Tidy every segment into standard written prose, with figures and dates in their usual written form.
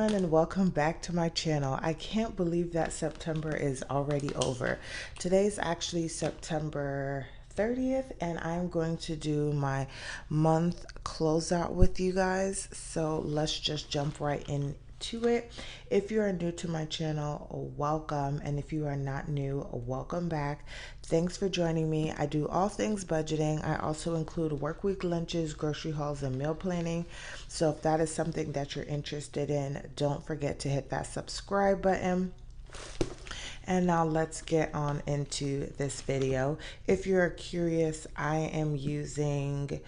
everyone, and welcome back to my channel. I can't believe that September is already over. Today's actually September 30th, and I'm going to do my month closeout with you guys. So let's just jump right into it. If you are new to my channel, welcome, and if you are not new, welcome back. Thanks for joining me. I do all things budgeting. I also include work week lunches, grocery hauls, and meal planning. So if that is something that you're interested in, don't forget to hit that subscribe button. And now let's get on into this video. If you're curious, I am using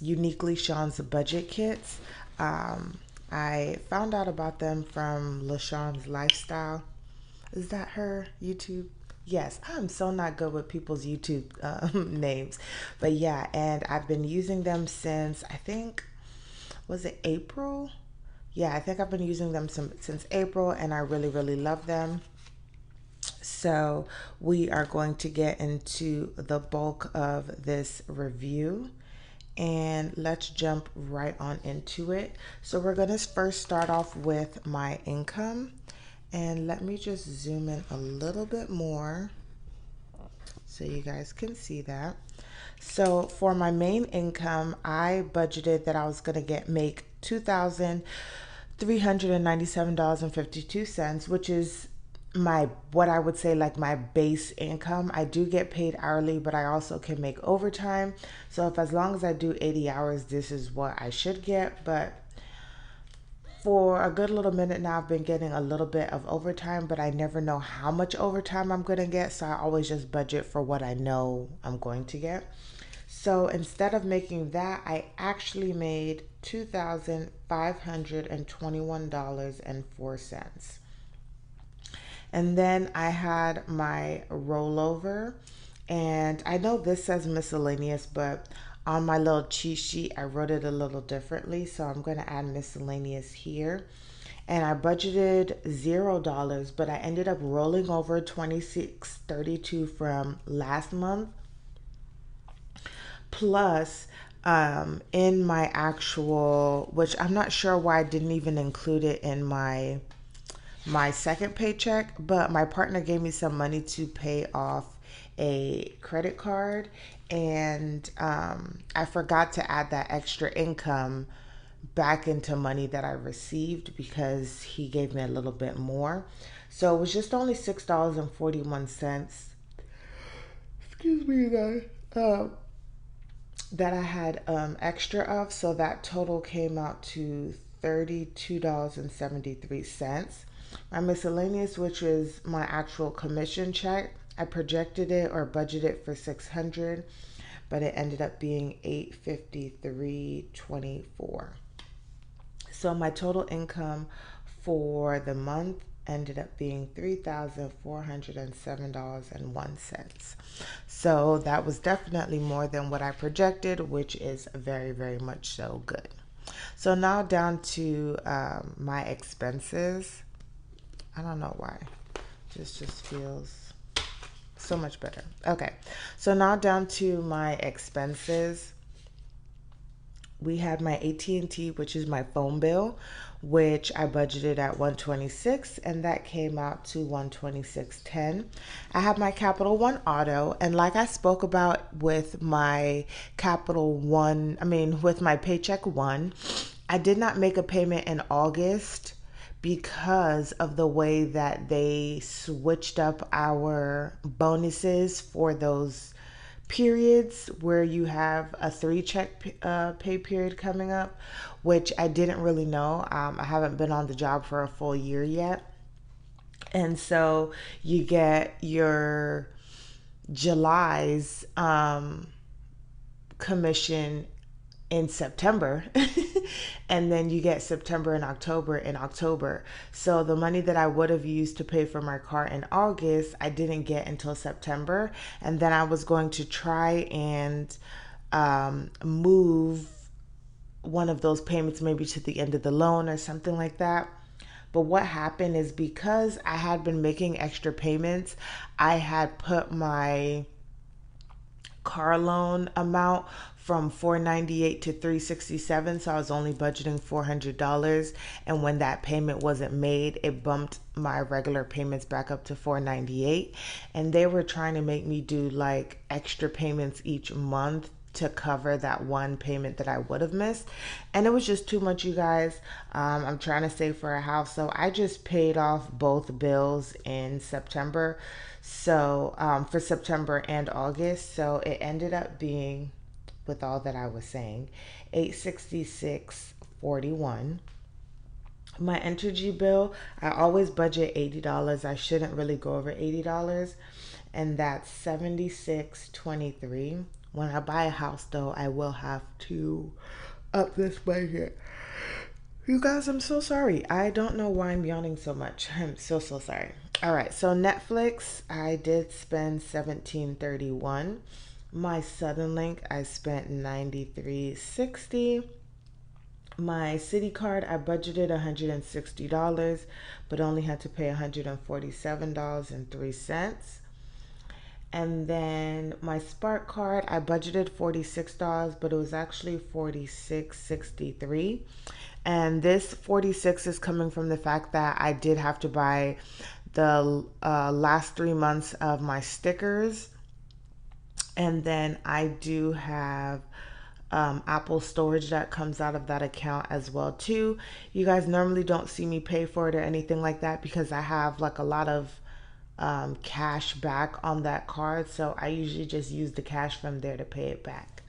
Uniquely Sean's budget kits. I found out about them from LaShawn's Lifestyle. Is that her YouTube? Yes, I'm so not good with people's YouTube names. But yeah, and I've been using them since, I think, was it April? Yeah, I think I've been using them since April, and I really, really love them. So we are going to get into the bulk of this review, and let's jump right on into it. So we're going to first start off with my income, and let me just zoom in a little bit more so you guys can see that. So for my main income, I budgeted that I was going to make $2,397.52, which is what I would say like my base income. I do get paid hourly, but I also can make overtime. So if as long as I do 80 hours, this is what I should get. But for a good little minute now, I've been getting a little bit of overtime, but I never know how much overtime I'm going to get. So I always just budget for what I know I'm going to get. So instead of making that, I actually made $2,521.04. And then I had my rollover, and I know this says miscellaneous, but on my little cheat sheet, I wrote it a little differently. So I'm going to add miscellaneous here. And I budgeted $0, but I ended up rolling over $26.32 from last month. Plus, in my actual, which I'm not sure why I didn't even include it in my second paycheck, but my partner gave me some money to pay off a credit card, and I forgot to add that extra income back into money that I received because he gave me a little bit more. So it was just only $6.41. Excuse me, guys. That I had extra of, so that total came out to $32.73. My miscellaneous, which was my actual commission check, I projected it or budgeted for $600, but it ended up being $853.24. So my total income for the month ended up being $3,407.01. So that was definitely more than what I projected, which is very, very much so good. So now down to my expenses. I don't know why. This just feels so much better. Okay, so now down to my expenses. We had my AT&T, which is my phone bill, which I budgeted at $126, and that came out to $126.10. I have my Capital One auto, and like I spoke about with my with my Paycheck One, I did not make a payment in August because of the way that they switched up our bonuses for those periods where you have a 3-check pay period coming up, which I didn't really know. I haven't been on the job for a full year yet. And so you get your July's commission in September and then you get September and October in October. So the money that I would have used to pay for my car in August, I didn't get until September. And then I was going to try and move one of those payments maybe to the end of the loan or something like that. But what happened is because I had been making extra payments, I had put my car loan amount from 498 to 367, so I was only budgeting $400, and when that payment wasn't made, it bumped my regular payments back up to 498, and they were trying to make me do like extra payments each month to cover that one payment that I would have missed. And it was just too much, you guys. I'm trying to save for a house. So I just paid off both bills in September. So for September and August. So it ended up being, with all that I was saying, 866.41. My energy bill, I always budget $80. I shouldn't really go over $80. And that's 76.23. When I buy a house though, I will have to up this budget. You guys, I'm so sorry. I don't know why I'm yawning so much. I'm so sorry. All right, so Netflix, I did spend 17.31. My Southern Link, I spent 93.60. My city card, I budgeted $160, but only had to pay $147.03. And then my Spark card, I budgeted $46, but it was actually $46.63. And this 46 is coming from the fact that I did have to buy the last 3 months of my stickers. And then I do have Apple storage that comes out of that account as well too. You guys normally don't see me pay for it or anything like that because I have like a lot of cash back on that card, so I usually just use the cash from there to pay it back.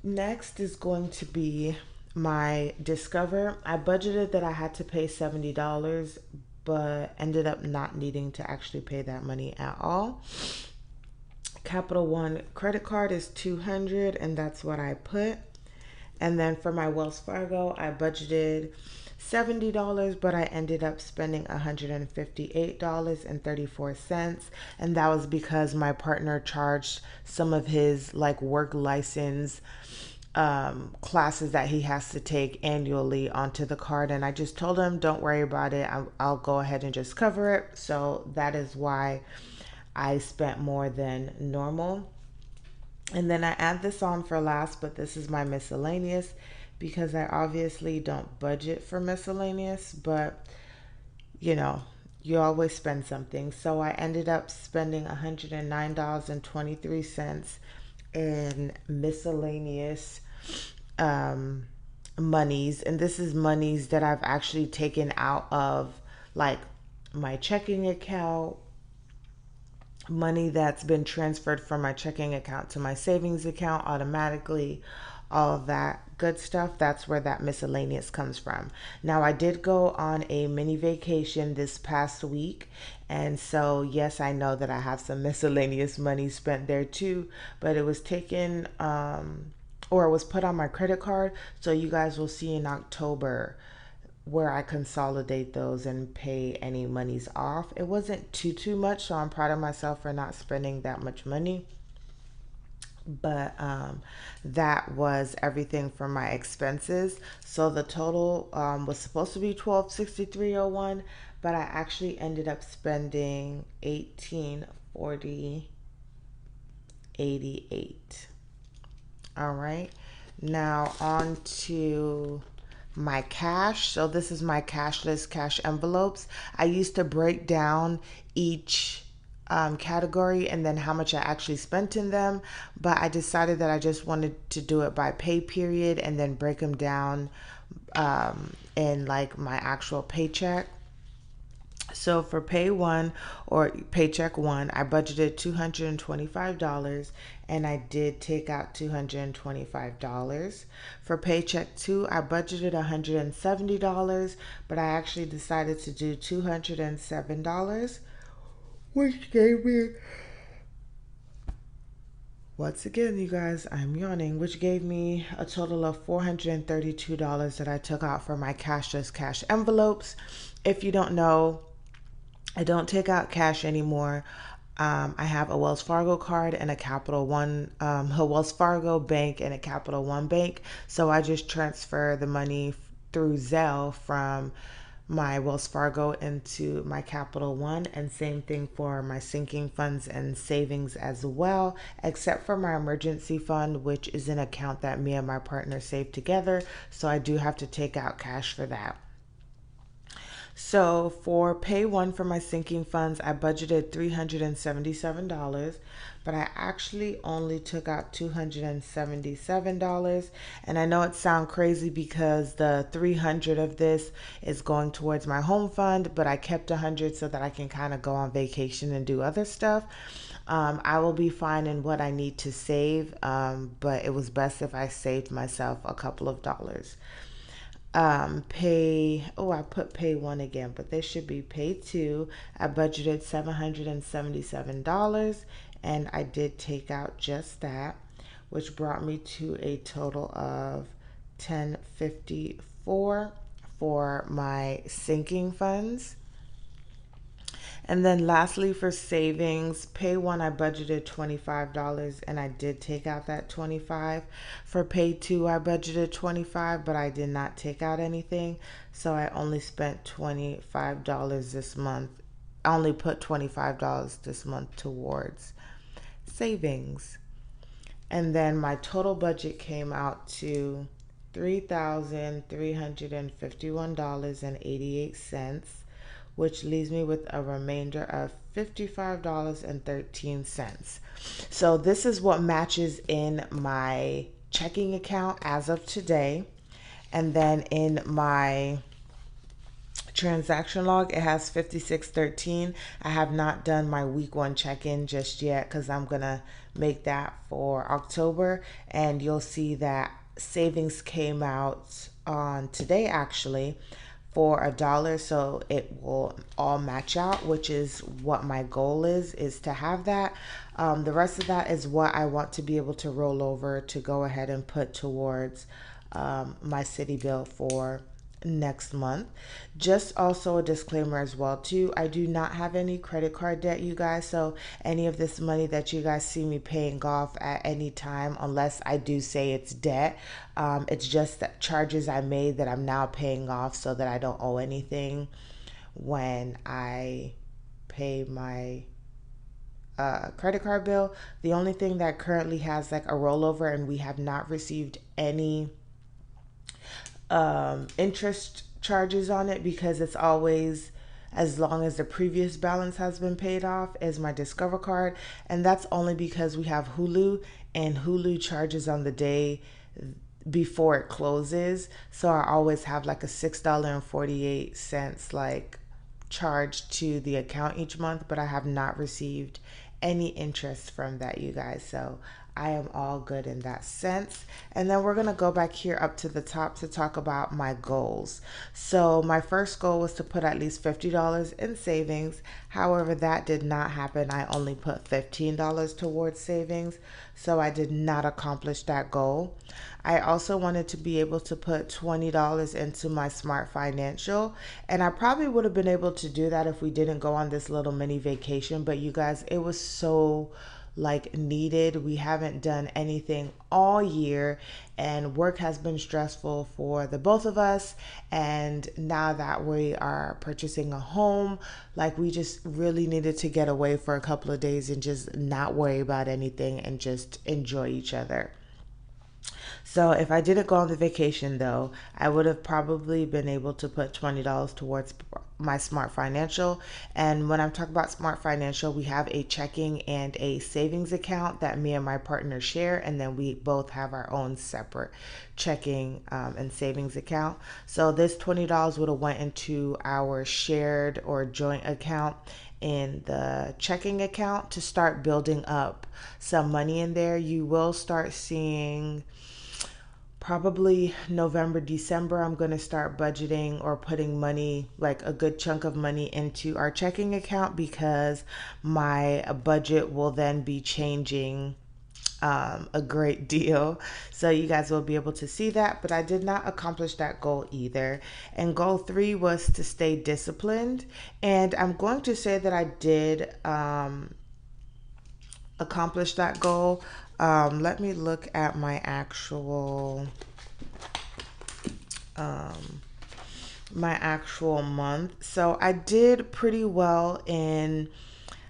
Next is going to be my Discover. I budgeted that I had to pay $70, but ended up not needing to actually pay that money at all. Capital One credit card is $200, and that's what I put. And then for my Wells Fargo, I budgeted $70, but I ended up spending $158.34. And that was because my partner charged some of his like work license classes that he has to take annually onto the card. And I just told him, don't worry about it. I'll go ahead and just cover it. So that is why I spent more than normal. And then I add this on for last, but this is my miscellaneous because I obviously don't budget for miscellaneous, but you know, you always spend something. So I ended up spending $109.23 in miscellaneous monies. And this is monies that I've actually taken out of like my checking account, money that's been transferred from my checking account to my savings account automatically, all of that good stuff. That's where that miscellaneous comes from. Now, I did go on a mini vacation this past week, and so yes, I know that I have some miscellaneous money spent there too, but it was taken or it was put on my credit card, so you guys will see in October where I consolidate those and pay any monies off. It wasn't too much, so I'm proud of myself for not spending that much money. But that was everything for my expenses. So the total was supposed to be 1263.01, but I actually ended up spending 1840.88. All right. Now on to my cash. So this is my cashless cash envelopes. I used to break down each category and then how much I actually spent in them, but I decided that I just wanted to do it by pay period and then break them down in like my actual paycheck. So for pay one or paycheck one, I budgeted $225 and I did take out $225. For paycheck two, I budgeted $170, but I actually decided to do $207, which gave me, once again, you guys, I'm yawning, which gave me a total of $432 that I took out for my cashless cash envelopes. If you don't know, I don't take out cash anymore. I have a Wells Fargo card and a Capital One, a Wells Fargo bank and a Capital One bank. So I just transfer the money through Zelle from my Wells Fargo into my Capital One, and same thing for my sinking funds and savings as well, except for my emergency fund, which is an account that me and my partner save together. So I do have to take out cash for that. So for pay one for my sinking funds, I budgeted $377, but I actually only took out $277. And I know it sounds crazy because the 300 of this is going towards my home fund, but I kept 100 so that I can kind of go on vacation and do other stuff. I will be fine in what I need to save, but it was best if I saved myself a couple of dollars. I put pay one again, but this should be pay two. I budgeted $777, and I did take out just that, which brought me to a total of 1054 for my sinking funds. And then lastly, for savings, pay one, I budgeted $25 and I did take out that 25. For pay two, I budgeted 25, but I did not take out anything. So I only spent $25 this month. I only put $25 this month towards savings. And then my total budget came out to $3,351.88, which leaves me with a remainder of $55.13. So this is what matches in my checking account as of today. And then in my transaction log, it has 5613. I have not done my week one check-in just yet because I'm gonna make that for October, and you'll see that savings came out on today actually for $1, so it will all match out, which is what my goal is to have that. The rest of that is what I want to be able to roll over to go ahead and put towards my city bill for next month. Just also a disclaimer as well too, I do not have any credit card debt, you guys, so any of this money that you guys see me paying off at any time, unless I do say it's debt, it's just that charges I made that I'm now paying off so that I don't owe anything when I pay my credit card bill. The only thing that currently has like a rollover, and we have not received any interest charges on it because it's always as long as the previous balance has been paid off, is my Discover card. And that's only because we have Hulu, and Hulu charges on the day before it closes. So I always have like a $6.48 like charge to the account each month, but I have not received any interest from that, you guys. So I am all good in that sense. And then we're going to go back here up to the top to talk about my goals. So my first goal was to put at least $50 in savings. However, that did not happen. I only put $15 towards savings. So I did not accomplish that goal. I also wanted to be able to put $20 into my Smart Financial. And I probably would have been able to do that if we didn't go on this little mini vacation. But you guys, it was so like needed. We haven't done anything all year, and work has been stressful for the both of us. And now that we are purchasing a home, like we just really needed to get away for a couple of days and just not worry about anything and just enjoy each other. So if I didn't go on the vacation though, I would have probably been able to put $20 towards my Smart Financial. And when I'm talking about Smart Financial, we have a checking and a savings account that me and my partner share, and then we both have our own separate checking and savings account. So this $20 would have went into our shared or joint account in the checking account to start building up some money in there. You will start seeing probably November, December, I'm going to start budgeting or putting money, like a good chunk of money, into our checking account because my budget will then be changing a great deal. So you guys will be able to see that, but I did not accomplish that goal either. And goal three was to stay disciplined. And I'm going to say that I did accomplish that goal. Let me look at my actual my actual month. So I did pretty well in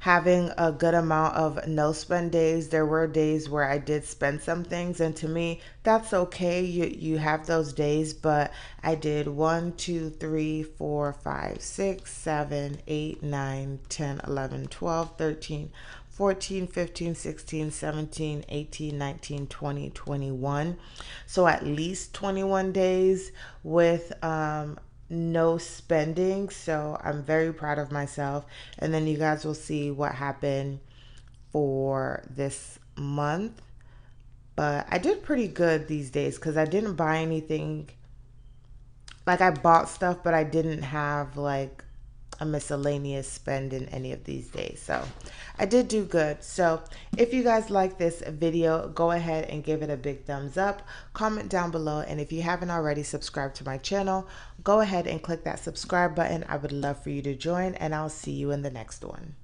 having a good amount of no spend days. There were days where I did spend some things, and to me, that's okay. You have those days, but I did 1, 2, 3, 4, 5, 6, 7, 8, 9, 10, 11, 12, 13, 14, 15, 16, 17, 18, 19, 20, 21. So at least 21 days with no spending. So I'm very proud of myself. And then you guys will see what happened for this month. But I did pretty good these days because I didn't buy anything. Like I bought stuff, but I didn't have like a miscellaneous spend in any of these days. So I did do good. So if you guys like this video, go ahead and give it a big thumbs up, comment down below, and if you haven't already subscribed to my channel, go ahead and click that subscribe button. I would love for you to join, and I'll see you in the next one.